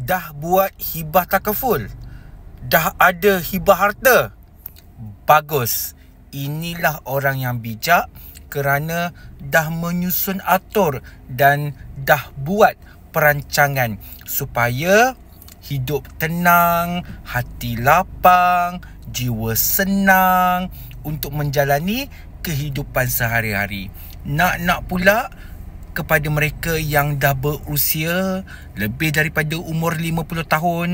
dah buat hibah takaful, dah ada hibah harta. Bagus. Inilah orang yang bijak kerana dah menyusun atur dan dah buat perancangan supaya hidup tenang, hati lapang, jiwa senang untuk menjalani kehidupan sehari-hari. Nak pula kepada mereka yang dah berusia lebih daripada umur 50 tahun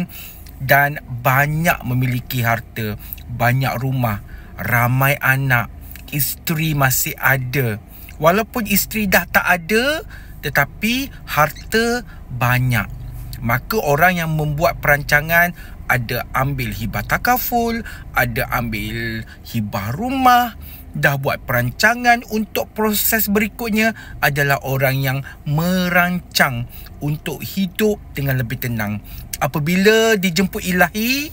dan banyak memiliki harta, banyak rumah, ramai anak, isteri masih ada. Walaupun isteri dah tak ada, tetapi harta banyak. Maka orang yang membuat perancangan ada ambil hibah takaful, ada ambil hibah rumah, dah buat perancangan untuk proses berikutnya adalah orang yang merancang untuk hidup dengan lebih tenang. Apabila dijemput ilahi,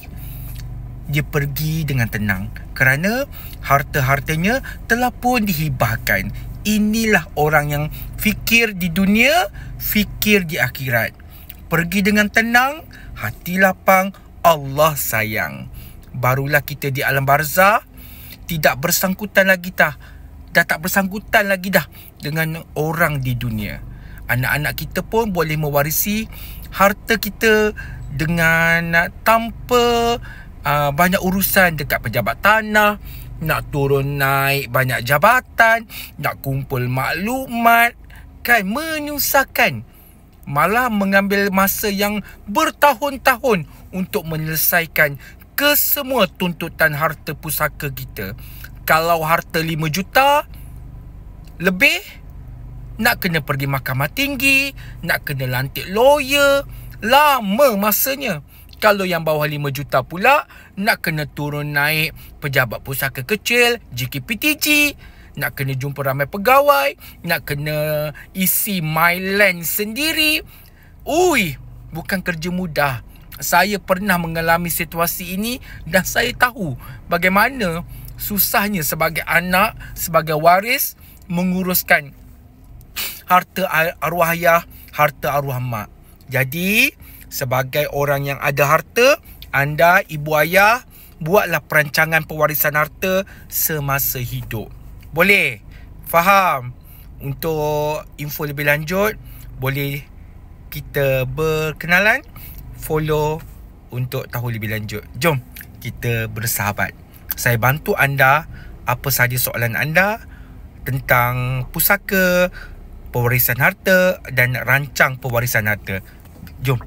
dia pergi dengan tenang kerana harta-hartanya telah pun dihibahkan. Inilah orang yang fikir di dunia, fikir di akhirat. Pergi dengan tenang, hati lapang, Allah sayang. Barulah kita di alam barzah tidak bersangkutan lagi dah tak bersangkutan lagi dah dengan orang di dunia. Anak-anak kita pun boleh mewarisi harta kita dengan tanpa banyak urusan dekat pejabat tanah, nak turun naik banyak jabatan, nak kumpul maklumat, kan menyusahkan. Malah mengambil masa yang bertahun-tahun untuk menyelesaikan kesemua tuntutan harta pusaka kita. Kalau harta 5 juta lebih, nak kena pergi mahkamah tinggi, nak kena lantik lawyer, lama masanya. Kalau yang bawah 5 juta pula, nak kena turun naik pejabat pusaka kecil, JKPTG, nak kena jumpa ramai pegawai, nak kena isi myland sendiri. Ui, bukan kerja mudah. Saya pernah mengalami situasi ini dan saya tahu bagaimana susahnya sebagai anak, sebagai waris menguruskan harta arwah ayah, harta arwah mak. Jadi, sebagai orang yang ada harta, anda, ibu ayah, buatlah perancangan pewarisan harta semasa hidup. Boleh? Faham? Untuk info lebih lanjut, boleh kita berkenalan, follow untuk tahu lebih lanjut. Jom kita bersahabat. Saya bantu anda apa sahaja soalan anda tentang pusaka, pewarisan harta dan rancang pewarisan harta. Jom.